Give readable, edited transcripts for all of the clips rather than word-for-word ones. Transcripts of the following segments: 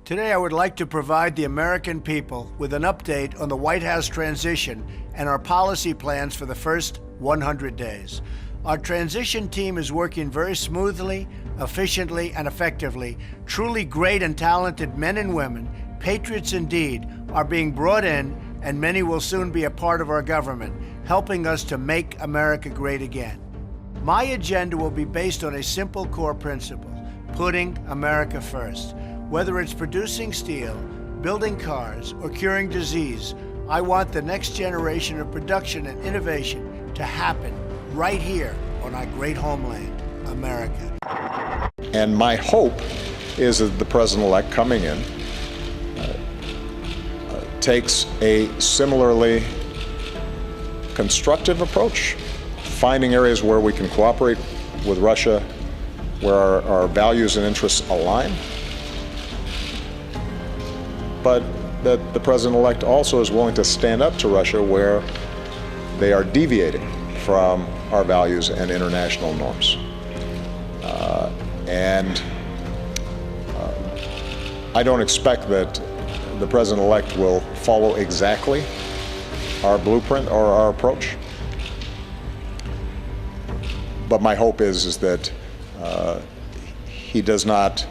Today, I would like to provide the American people with an update on the White House transition and our policy plans for the first 100 days. Our transition team is working very smoothly, efficiently, and effectively. Truly great and talented men and women, patriots indeed, are being brought in, and many will soon be a part of our government, helping us to make America great again. My agenda will be based on a simple core principle: putting America first. Whether it's producing steel, building cars, or curing disease, I want the next generation of production and innovation to happen right here on our great homeland, America. And my hope is that the president-elect coming in takes a similarly constructive approach, finding areas where we can cooperate with Russia, where our values and interests align, but that the president-elect also is willing to stand up to Russia where they are deviating from our values and international norms. I don't expect that the president-elect will follow exactly our blueprint or our approach, but my hope is that he does not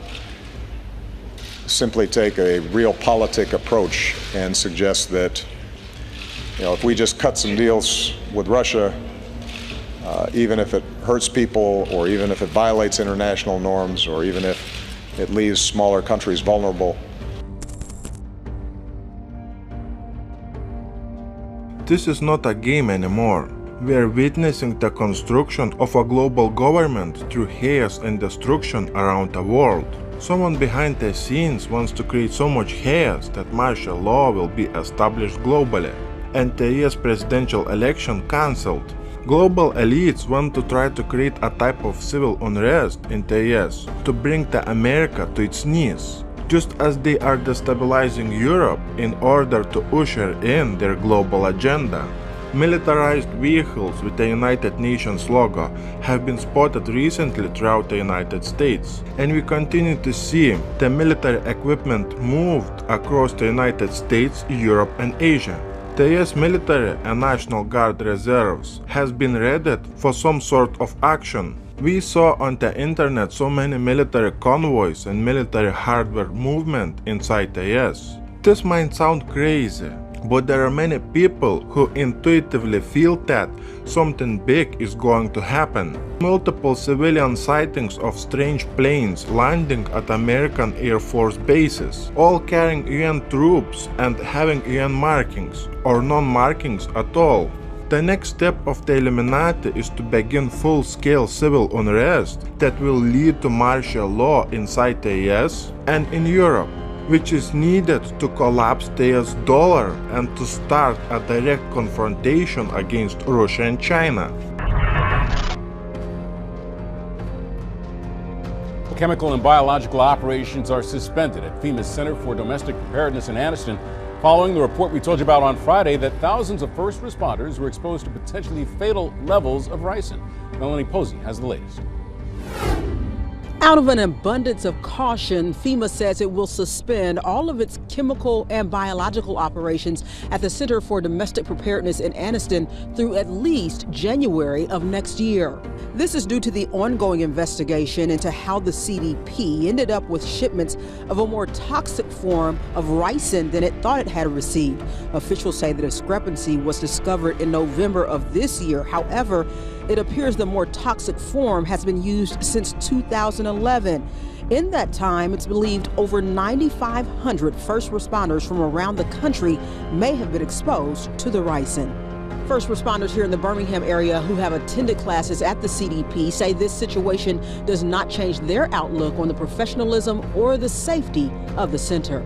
simply take a realpolitik approach and suggest that, if we just cut some deals with Russia, even if it hurts people, or even if it violates international norms, or even if it leaves smaller countries vulnerable. This is not a game anymore. We are witnessing the construction of a global government through chaos and destruction around the world. Someone behind the scenes wants to create so much chaos that martial law will be established globally, and the US presidential election cancelled. Global elites want to try to create a type of civil unrest in the US to bring the America to its knees, just as they are destabilizing Europe in order to usher in their global agenda. Militarized vehicles with the United Nations logo have been spotted recently throughout the United States, and we continue to see the military equipment moved across the United States, Europe, and Asia. The US military and National Guard reserves has been readied for some sort of action. We saw on the internet so many military convoys and military hardware movement inside the US. This might sound crazy, but there are many people who intuitively feel that something big is going to happen. Multiple civilian sightings of strange planes landing at American Air Force bases, all carrying UN troops and having UN markings, or non-markings at all. The next step of the Illuminati is to begin full-scale civil unrest that will lead to martial law inside the US and in Europe, which is needed to collapse the US dollar and to start a direct confrontation against Russia and China. Chemical and biological operations are suspended at Fema's Center for Domestic Preparedness in Anniston, following the report we told you about on Friday that thousands of first responders were exposed to potentially fatal levels of ricin. Melanie Posey has the latest. Out of an abundance of caution, FEMA says it will suspend all of its chemical and biological operations at the Center for Domestic Preparedness in Anniston through at least January of next year. This is due to the ongoing investigation into how the CDP ended up with shipments of a more toxic form of ricin than it thought it had received. Officials say the discrepancy was discovered in November of this year. However, it appears the more toxic form has been used since 2011. In that time, it's believed over 9,500 first responders from around the country may have been exposed to the ricin. First responders here in the Birmingham area who have attended classes at the CDP say this situation does not change their outlook on the professionalism or the safety of the center.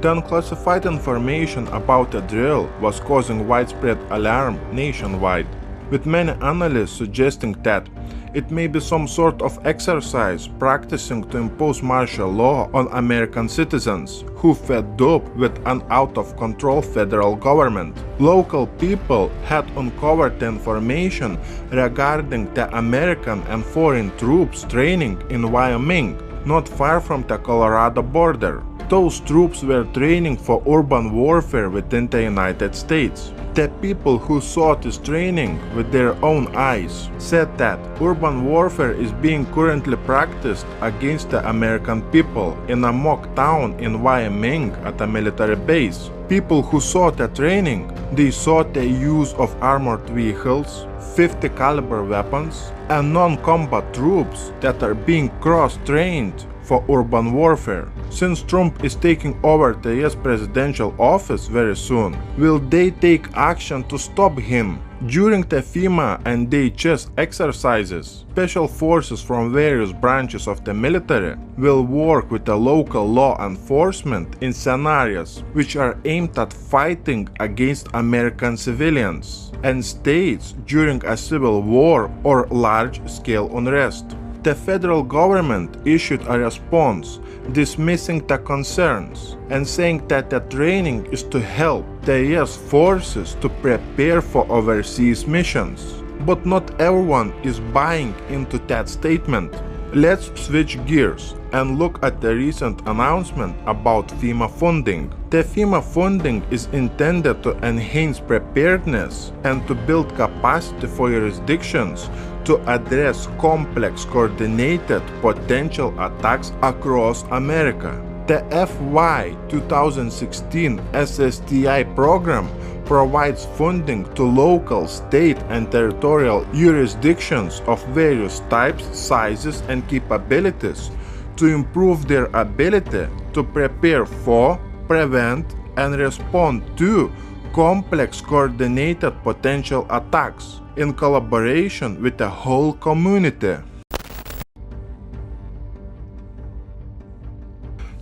The unclassified information about the drill was causing widespread alarm nationwide, with many analysts suggesting that it may be some sort of exercise practicing to impose martial law on American citizens who fed up with an out-of-control federal government. Local people had uncovered the information regarding the American and foreign troops training in Wyoming not far from the Colorado border. Those troops were training for urban warfare within the United States. The people who saw this training with their own eyes said that urban warfare is being currently practiced against the American people in a mock town in Wyoming at a military base. People who saw the training, they saw the use of armored vehicles, 50 caliber weapons, and non-combat troops that are being cross-trained for urban warfare. Since Trump is taking over the US presidential office very soon, will they take action to stop him? During the Fema and DHS exercises, special forces from various branches of the military will work with the local law enforcement in scenarios which are aimed at fighting against American civilians and states during a civil war or large-scale unrest. The federal government issued a response dismissing the concerns and saying that the training is to help the US forces to prepare for overseas missions. But not everyone is buying into that statement. Let's switch gears and look at the recent announcement about FEMA funding. The FEMA funding is intended to enhance preparedness and to build capacity for jurisdictions to address complex, coordinated potential attacks across America. The FY 2016 SSTI program provides funding to local, state, and territorial jurisdictions of various types, sizes, and capabilities to improve their ability to prepare for, prevent, and respond to complex, coordinated potential attacks in collaboration with the whole community.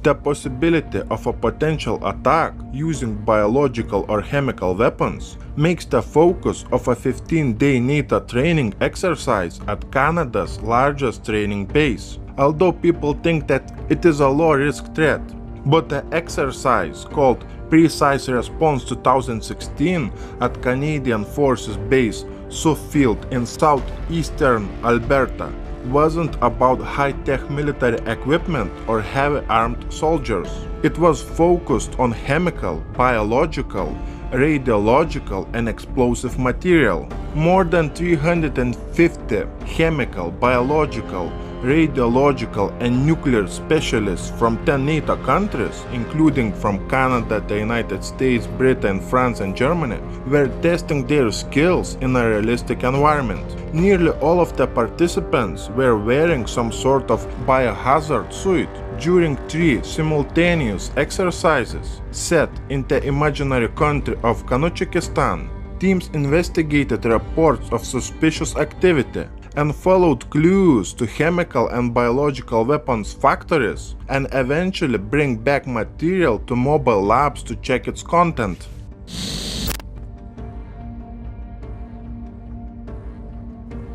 The possibility of a potential attack using biological or chemical weapons makes the focus of a 15-day NATO training exercise at Canada's largest training base, although people think that it is a low-risk threat. But the exercise, called Precise Response 2016 at Canadian Forces Base Suffield in southeastern Alberta, wasn't about high-tech military equipment or heavy armed soldiers. It was focused on chemical, biological, radiological, and explosive material. More than 350 chemical, biological, radiological, and nuclear specialists from 10 NATO countries, including from Canada, the United States, Britain, France, and Germany, were testing their skills in a realistic environment. Nearly all of the participants were wearing some sort of biohazard suit during 3 simultaneous exercises set in the imaginary country of Kazakhstan. Teams investigated reports of suspicious activity and followed clues to chemical and biological weapons factories and eventually bring back material to mobile labs to check its content.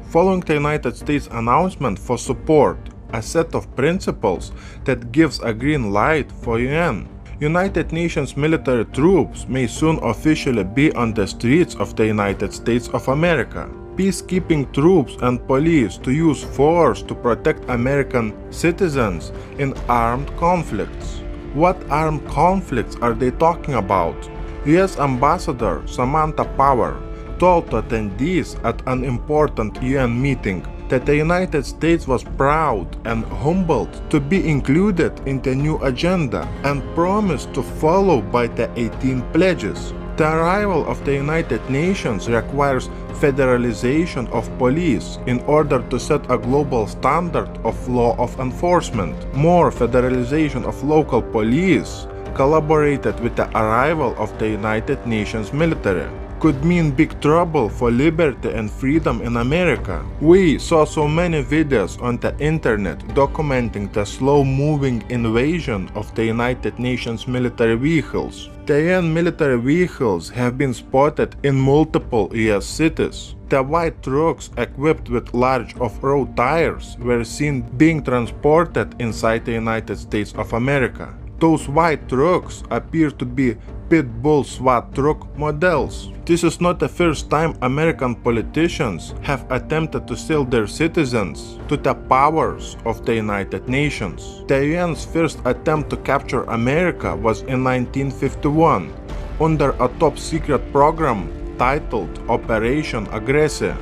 Following the United States announcement for support, a set of principles that gives a green light for UN, United Nations military troops may soon officially be on the streets of the United States of America. Peacekeeping troops and police to use force to protect American citizens in armed conflicts. What armed conflicts are they talking about? US Ambassador Samantha Power told attendees at an important UN meeting that the United States was proud and humbled to be included in the new agenda and promised to follow by the 18 pledges. The arrival of the United Nations requires federalization of police in order to set a global standard of law of enforcement. More federalization of local police, collaborated with the arrival of the United Nations military, could mean big trouble for liberty and freedom in America. We saw so many videos on the internet documenting the slow-moving invasion of the United Nations military vehicles. The UN military vehicles have been spotted in multiple US cities. The white trucks equipped with large off-road tires were seen being transported inside the United States of America. Those white trucks appear to be pit bull SWAT truck models. This is not the first time American politicians have attempted to sell their citizens to the powers of the United Nations. The UN's first attempt to capture America was in 1951 under a top-secret program titled Operation Aggressor.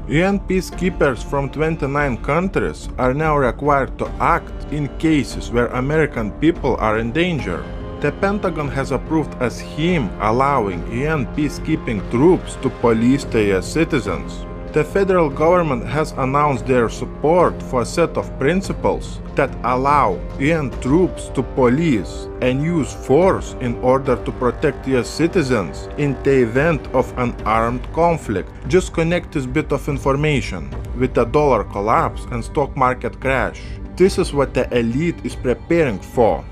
UN peacekeepers from 29 countries are now required to act in cases where American people are in danger. The Pentagon has approved a scheme allowing UN peacekeeping troops to police the US citizens. The federal government has announced their support for a set of principles that allow UN troops to police and use force in order to protect US citizens in the event of an armed conflict. Just connect this bit of information with the dollar collapse and stock market crash. This is what the elite is preparing for.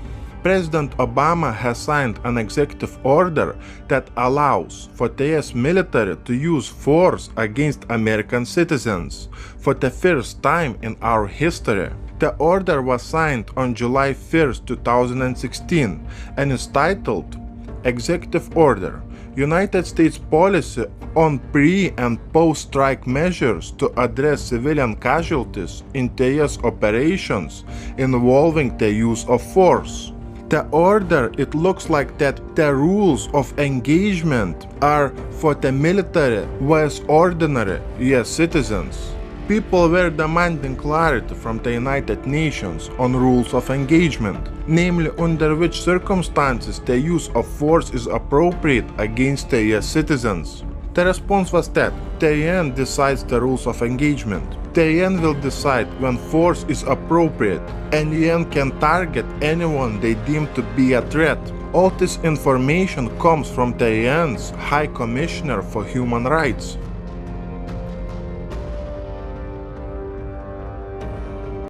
President Obama has signed an executive order that allows for the US military to use force against American citizens for the first time in our history. The order was signed on July 1st, 2016 and is titled Executive Order: United States Policy on Pre- and Post-Strike Measures to Address Civilian Casualties in US operations involving the use of force. The order, it looks like that the rules of engagement are for the military versus ordinary US citizens. People were demanding clarity from the United Nations on rules of engagement, namely under which circumstances the use of force is appropriate against the US citizens. The response was that the UN decides the rules of engagement. The UN will decide when force is appropriate, and the UN can target anyone they deem to be a threat. All this information comes from the UN's High Commissioner for Human Rights.